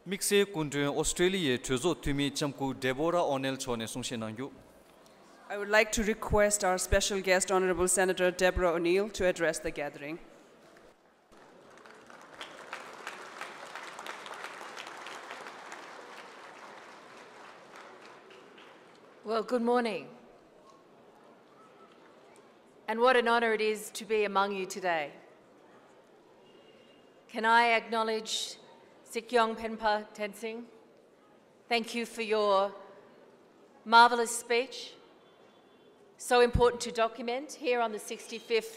Mixe kundre Australia tuzo tumi chamku Deborah O'Neill chone sungshenangyu. I would like to request our special guest, Honourable Senator Deborah O'Neill, to address the gathering. Well, good morning. And what an honour it is to be among you today. Can I acknowledge Sikyong Penpa Tensing? Thank you for your marvellous speech. So important to document here on the 65th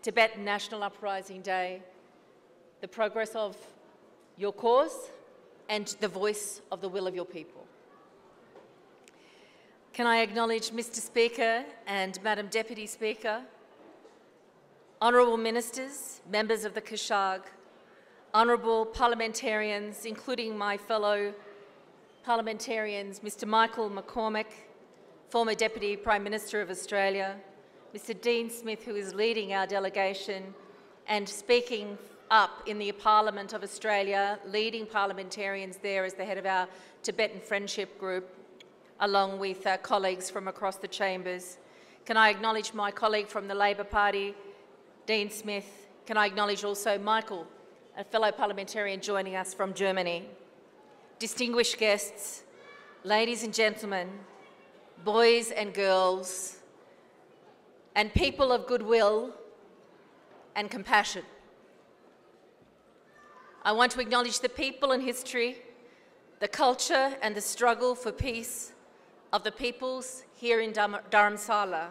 Tibetan National Uprising Day, the progress of your cause and the voice of the will of your people. Can I acknowledge Mr. Speaker and Madam Deputy Speaker, Honourable Ministers, members of the Kashag, Honourable parliamentarians, including my fellow parliamentarians, Mr. Michael McCormack, former Deputy Prime Minister of Australia, Mr. Dean Smith, who is leading our delegation and speaking up in the Parliament of Australia, leading parliamentarians there as the head of our Tibetan Friendship Group, along with colleagues from across the chambers. Can I acknowledge my colleague from the Labor Party, Dean Smith? Can I acknowledge also Michael, a fellow parliamentarian joining us from Germany? Distinguished guests, ladies and gentlemen, boys and girls, and people of goodwill and compassion. I want to acknowledge the people and history, the culture and the struggle for peace of the peoples here in Dharamsala.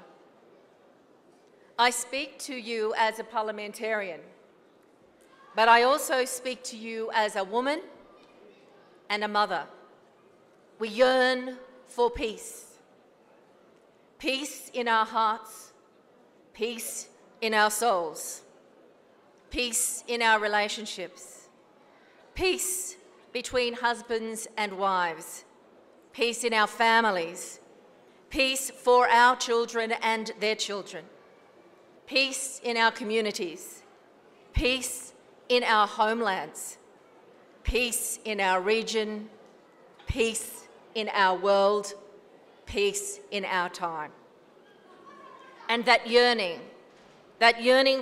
I speak to you as a parliamentarian, but I also speak to you as a woman and a mother. We yearn for peace. Peace in our hearts, peace in our souls, peace in our relationships, peace between husbands and wives, peace in our families, peace for our children and their children, peace in our communities, peace in our homelands, peace in our region, peace in our world, peace in our time. And that yearning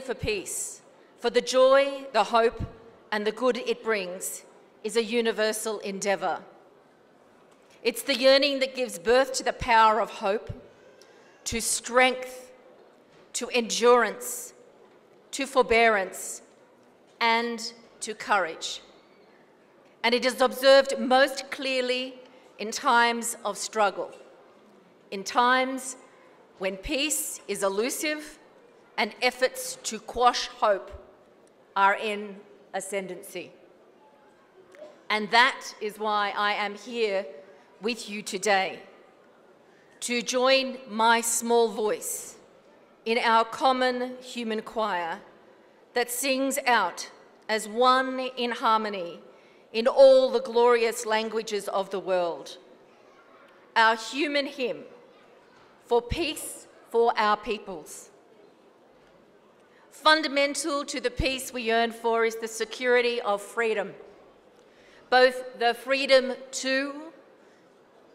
for peace, for the joy, the hope, and the good it brings, is a universal endeavour. It's the yearning that gives birth to the power of hope, to strength, to endurance, to forbearance, and to courage. And it is observed most clearly in times of struggle, in times when peace is elusive and efforts to quash hope are in ascendancy. And that is why I am here with you today, to join my small voice in our common human choir that sings out as one in harmony in all the glorious languages of the world. Our human hymn for peace for our peoples. Fundamental to the peace we yearn for is the security of freedom, both the freedom to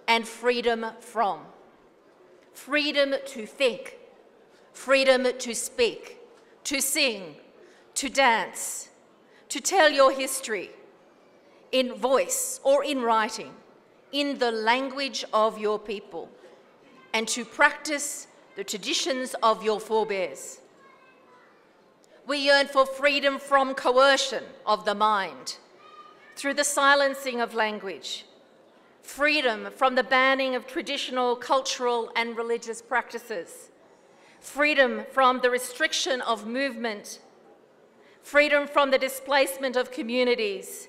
and freedom from. Freedom to think, freedom to speak, to sing, to dance, to tell your history in voice or in writing, in the language of your people, and to practice the traditions of your forebears. We yearn for freedom from coercion of the mind, through the silencing of language, freedom from the banning of traditional, cultural and religious practices, freedom from the restriction of movement, freedom from the displacement of communities,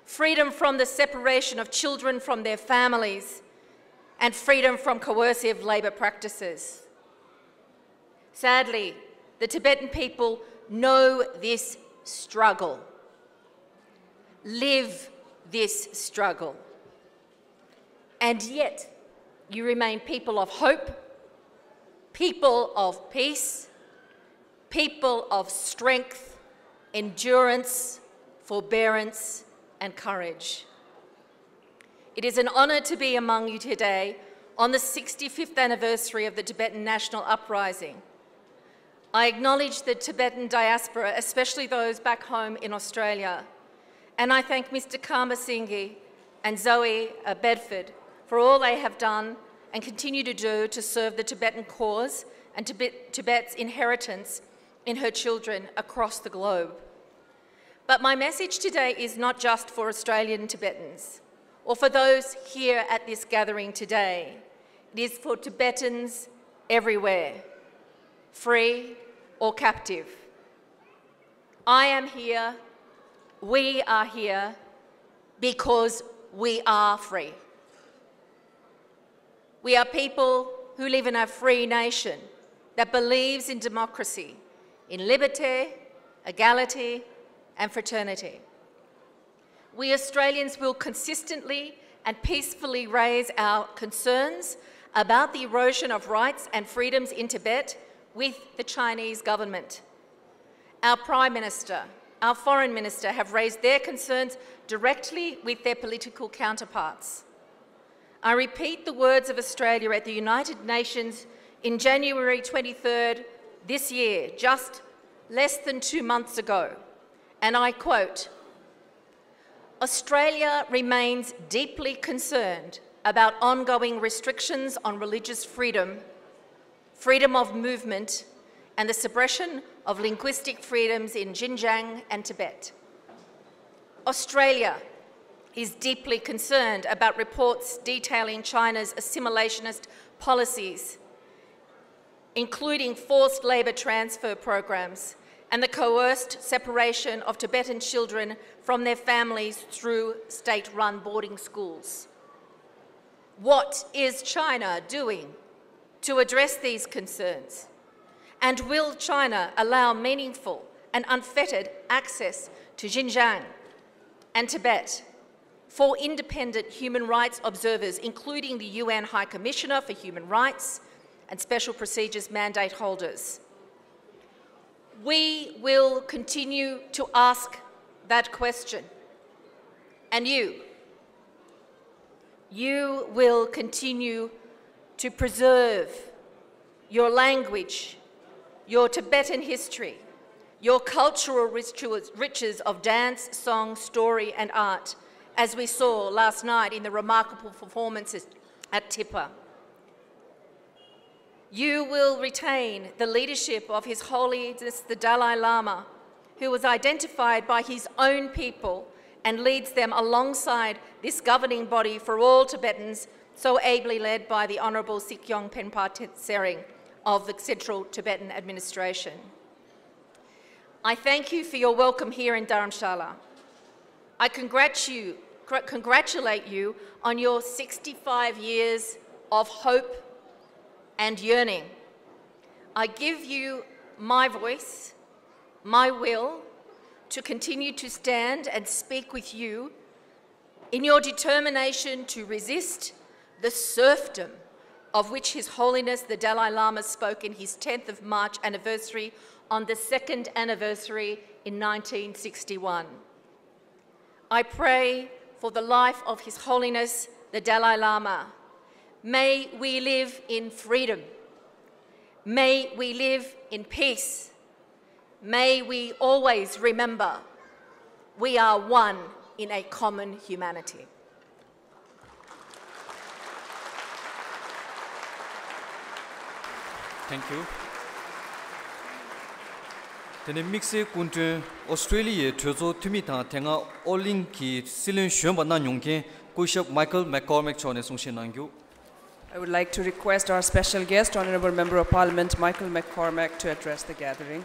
freedom from the separation of children from their families, and freedom from coercive labour practices. Sadly, the Tibetan people know this struggle, live this struggle, and yet you remain people of hope, people of peace, people of strength, endurance, forbearance, and courage. It is an honour to be among you today on the 65th anniversary of the Tibetan National Uprising. I acknowledge the Tibetan diaspora, especially those back home in Australia, and I thank Mr. Karmasinghe and Zoe Bedford for all they have done and continue to do to serve the Tibetan cause and Tibet's inheritance in her children across the globe. But my message today is not just for Australian Tibetans or for those here at this gathering today. It is for Tibetans everywhere, free or captive. I am here, we are here, because we are free. We are people who live in a free nation that believes in democracy, in liberté, equality, and fraternity. We Australians will consistently and peacefully raise our concerns about the erosion of rights and freedoms in Tibet with the Chinese government. Our Prime Minister, our Foreign Minister have raised their concerns directly with their political counterparts. I repeat the words of Australia at the United Nations in January 23rd this year, just less than 2 months ago, and I quote, "Australia remains deeply concerned about ongoing restrictions on religious freedom, freedom of movement, and the suppression of linguistic freedoms in Xinjiang and Tibet. Australia is deeply concerned about reports detailing China's assimilationist policies, including forced labour transfer programs and the coerced separation of Tibetan children from their families through state-run boarding schools. What is China doing to address these concerns? And will China allow meaningful and unfettered access to Xinjiang and Tibet for independent human rights observers, including the UN High Commissioner for Human Rights and Special Procedures mandate holders? We will continue to ask that question. And you will continue to preserve your language, your Tibetan history, your cultural riches of dance, song, story and art, as we saw last night in the remarkable performances at Tippa. You will retain the leadership of His Holiness the Dalai Lama, who was identified by his own people and leads them alongside this governing body for all Tibetans, so ably led by the Honourable Sikyong Penpa Tsering of the Central Tibetan Administration. I thank you for your welcome here in Dharamsala. I congratulate you on your 65 years of hope and yearning. I give you my voice, my will, to continue to stand and speak with you in your determination to resist the serfdom of which His Holiness the Dalai Lama spoke in his 10th of March anniversary on the 2nd anniversary in 1961. I pray for the life of His Holiness the Dalai Lama. May we live in freedom. May we live in peace. May we always remember we are one in a common humanity. Thank you. Tene mixe kuntu Australia Tozo Timita Tenga Oling ki Silin Shumbana Yungke Kushop Michael McCormack Chone Sungshinangyu. I would like to request our special guest, Honourable Member of Parliament Michael McCormack, to address the gathering.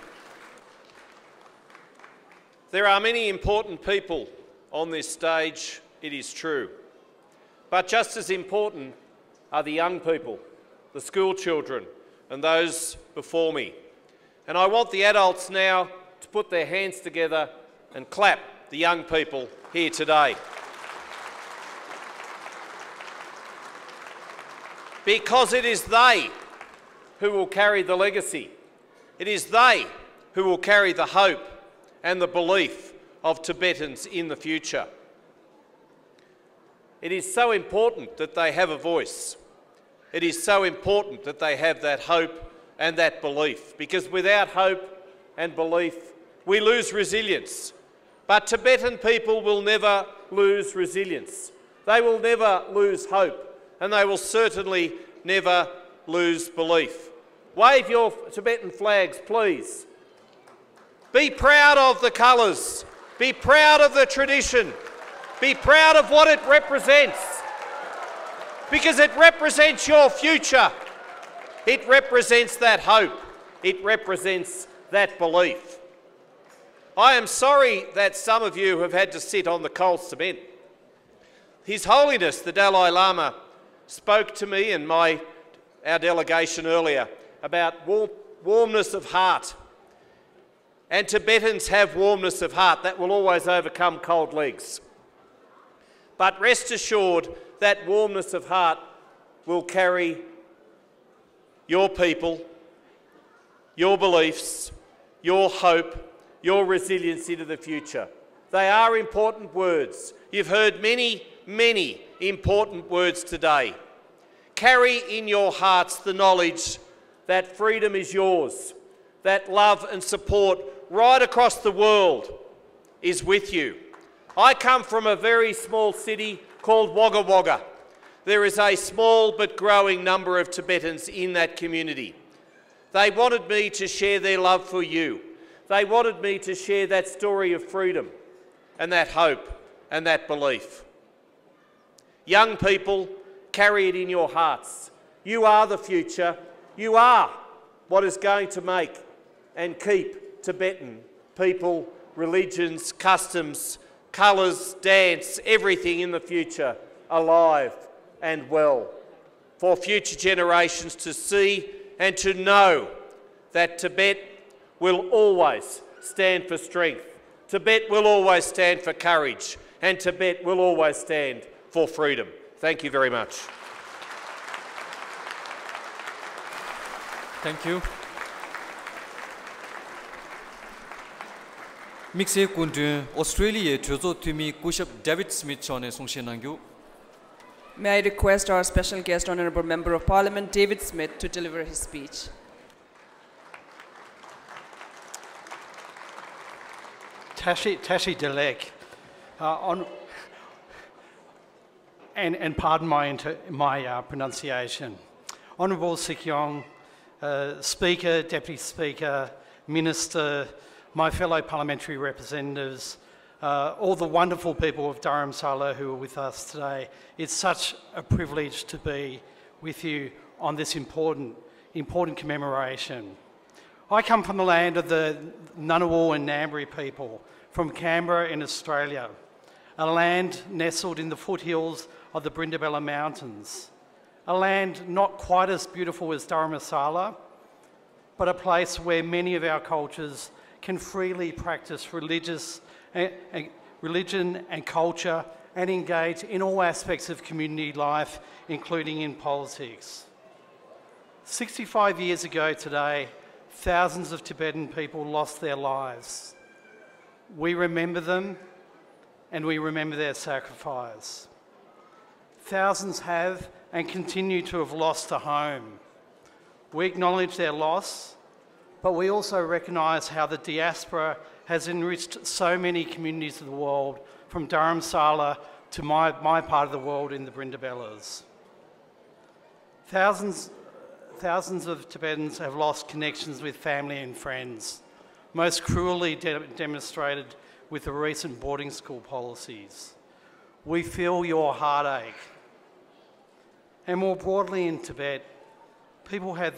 There are many important people on this stage, it is true. But just as important are the young people, the school children, and those before me. And I want the adults now to put their hands together and clap the young people here today. Because it is they who will carry the legacy. It is they who will carry the hope and the belief of Tibetans in the future. it is so important that they have a voice. It is so important that they have that hope and that belief, because without hope and belief, we lose resilience. But Tibetan people will never lose resilience. They will never lose hope, and they will certainly never lose belief. Wave your Tibetan flags, please. Be proud of the colours. Be proud of the tradition. Be proud of what it represents, because it represents your future. It represents that hope. It represents that belief. I am sorry that some of you have had to sit on the cold cement. His Holiness, the Dalai Lama, spoke to me and our delegation earlier about warmness of heart. And Tibetans have warmness of heart that will always overcome cold legs. But rest assured that warmness of heart will carry your people, your beliefs, your hope, your resilience into the future. They are important words. You've heard many, many important words today. Carry in your hearts the knowledge that freedom is yours, that love and support right across the world is with you. I come from a very small city called Wagga Wagga. There is a small but growing number of Tibetans in that community. They wanted me to share their love for you. They wanted me to share that story of freedom and that hope and that belief. Young people, carry it in your hearts. You are the future. You are what is going to make and keep Tibetan people, religions, customs, colours, dance, everything in the future alive and well, for future generations to see and to know that Tibet will always stand for strength. Tibet will always stand for courage, and Tibet will always stand for freedom. Thank you very much. Thank you. Mixe Kundun, Australia, Chozo Tumi, Bishop David Smith, Chone Songshenangyu. May I request our special guest, Honourable Member of Parliament, David Smith, to deliver his speech. Tashi Delek, and pardon my pronunciation. Honourable Sikyong, Speaker, Deputy Speaker, Minister, my fellow parliamentary representatives, all the wonderful people of Dharamsala who are with us today. It's such a privilege to be with you on this important commemoration. I come from the land of the Ngunnawal and Ngambri people, from Canberra in Australia, a land nestled in the foothills of the Brindabella Mountains, a land not quite as beautiful as Dharamsala, but a place where many of our cultures can freely practice religion and culture and engage in all aspects of community life, including in politics. 65 years ago today, thousands of Tibetan people lost their lives. We remember them and we remember their sacrifice. Thousands have and continue to have lost a home. We acknowledge their loss, but we also recognise how the diaspora has enriched so many communities of the world, from Dharamsala to my part of the world in the Brindabellas. Thousands of Tibetans have lost connections with family and friends, most cruelly demonstrated with the recent boarding school policies. We feel your heartache. And more broadly in Tibet, people have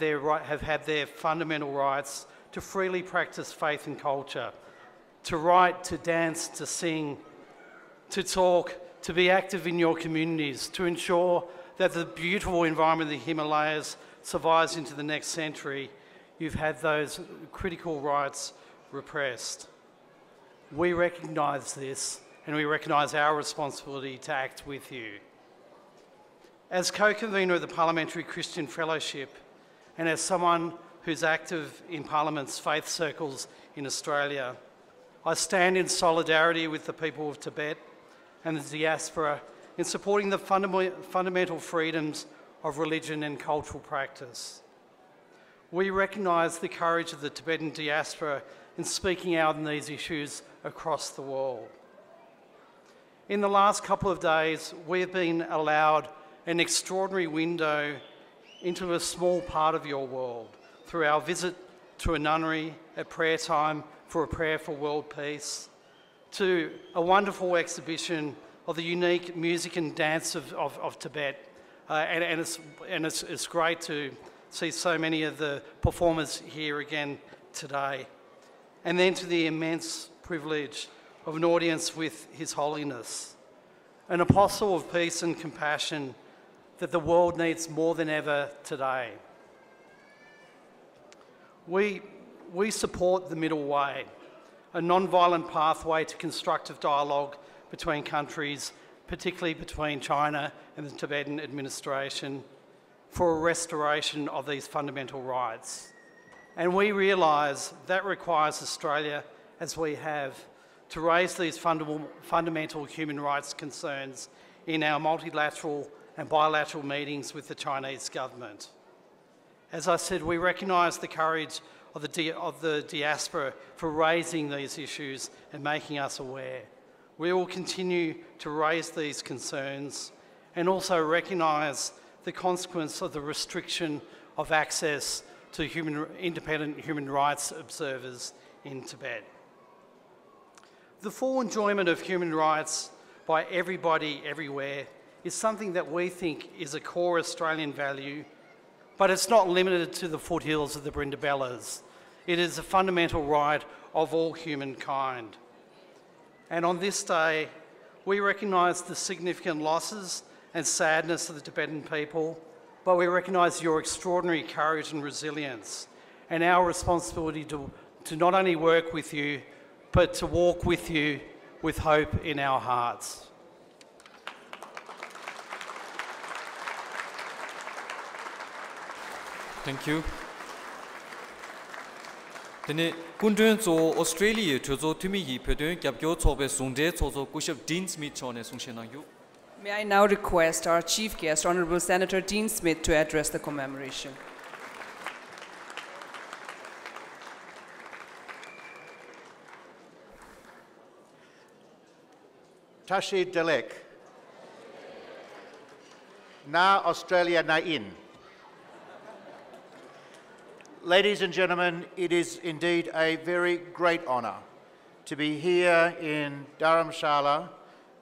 had their fundamental rights to freely practice faith and culture, to write, to dance, to sing, to talk, to be active in your communities, to ensure that the beautiful environment of the Himalayas survives into the next century. You've had those critical rights repressed. We recognise this, and we recognise our responsibility to act with you. As co-convener of the Parliamentary Christian Fellowship, and as someone who's active in Parliament's faith circles in Australia, I stand in solidarity with the people of Tibet and the diaspora in supporting the fundamental freedoms of religion and cultural practice. We recognise the courage of the Tibetan diaspora in speaking out on these issues across the world. In the last couple of days, we have been allowed an extraordinary window into a small part of your world through our visit to a nunnery at prayer time for a prayer for world peace, to a wonderful exhibition of the unique music and dance of Tibet. And it's great to see so many of the performers here again today. And then to the immense privilege of an audience with His Holiness, an apostle of peace and compassion that the world needs more than ever today. We support the middle way, a non-violent pathway to constructive dialogue between countries, particularly between China and the Tibetan administration, for a restoration of these fundamental rights. And we realise that requires Australia, as we have, to raise these fundamental human rights concerns in our multilateral and bilateral meetings with the Chinese government. As I said, we recognise the courage of the diaspora for raising these issues and making us aware. We will continue to raise these concerns and also recognise the consequence of the restriction of access to independent human rights observers in Tibet. The full enjoyment of human rights by everybody, everywhere, is something that we think is a core Australian value, but it's not limited to the foothills of the Brindabellas. It is a fundamental right of all humankind. And on this day, we recognise the significant losses and sadness of the Tibetan people, but we recognise your extraordinary courage and resilience and our responsibility to not only work with you, but to walk with you with hope in our hearts. Thank you. Tene kundun zo Australia chozo tumi hi pedun gyapgyo chobe sungde chozo kushab Dean Smith chone sungshenangyu. May I now request our Chief Guest, Honourable Senator Dean Smith, to address the commemoration. Tashi Delek. Na Australia na in. Ladies and gentlemen, it is indeed a very great honour to be here in Dharamsala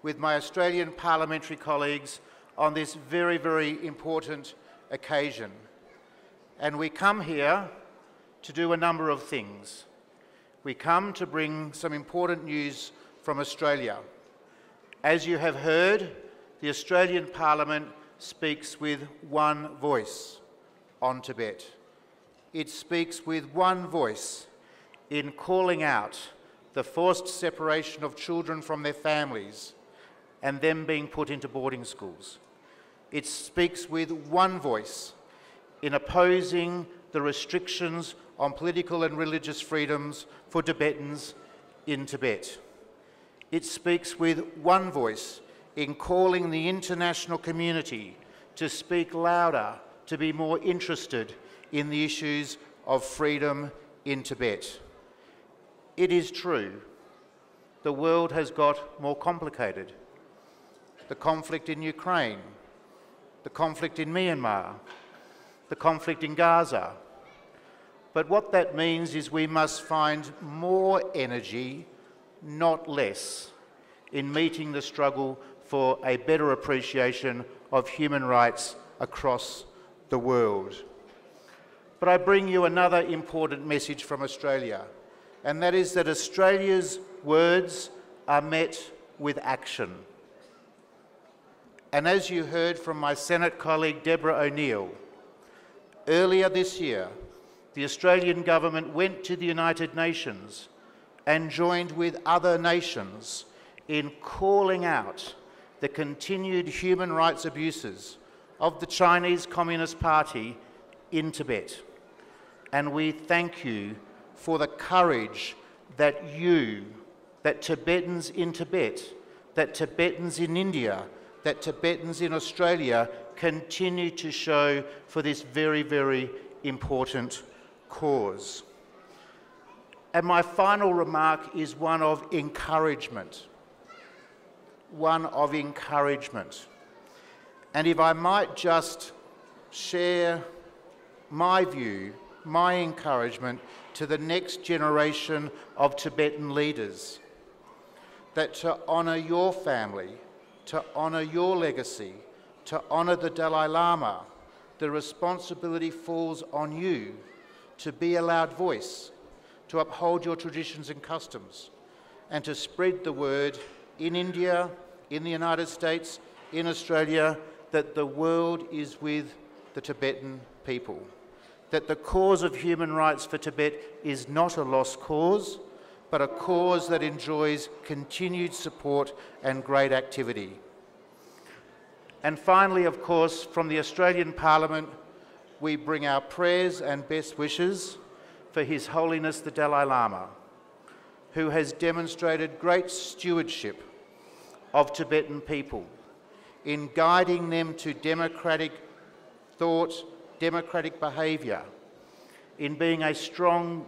with my Australian parliamentary colleagues on this very, very important occasion. And we come here to do a number of things. We come to bring some important news from Australia. As you have heard, the Australian Parliament speaks with one voice on Tibet. It speaks with one voice in calling out the forced separation of children from their families and them being put into boarding schools. It speaks with one voice in opposing the restrictions on political and religious freedoms for Tibetans in Tibet. It speaks with one voice in calling the international community to speak louder, to be more interested in the issues of freedom in Tibet. It is true, the world has got more complicated. The conflict in Ukraine, the conflict in Myanmar, the conflict in Gaza. But what that means is we must find more energy, not less, in meeting the struggle for a better appreciation of human rights across the world. But I bring you another important message from Australia, and that is that Australia's words are met with action. And as you heard from my Senate colleague Deborah O'Neill, earlier this year, the Australian government went to the United Nations and joined with other nations in calling out the continued human rights abuses of the Chinese Communist Party in Tibet. And we thank you for the courage that Tibetans in Tibet, that Tibetans in India, that Tibetans in Australia continue to show for this very, very important cause. And my final remark is one of encouragement. One of encouragement. And if I might just share my view, my encouragement to the next generation of Tibetan leaders, that to honour your family, to honour your legacy, to honour the Dalai Lama, the responsibility falls on you to be a loud voice, to uphold your traditions and customs, and to spread the word in India, in the United States, in Australia, that the world is with the Tibetan people, that the cause of human rights for Tibet is not a lost cause, but a cause that enjoys continued support and great activity. And finally, of course, from the Australian Parliament, we bring our prayers and best wishes for His Holiness the Dalai Lama, who has demonstrated great stewardship of Tibetan people in guiding them to democratic thought, democratic behaviour, in being a strong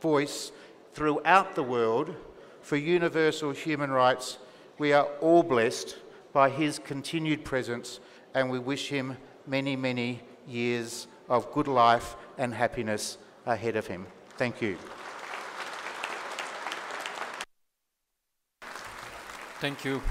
voice throughout the world for universal human rights. We are all blessed by his continued presence, and we wish him many, many years of good life and happiness ahead of him. Thank you. Thank you.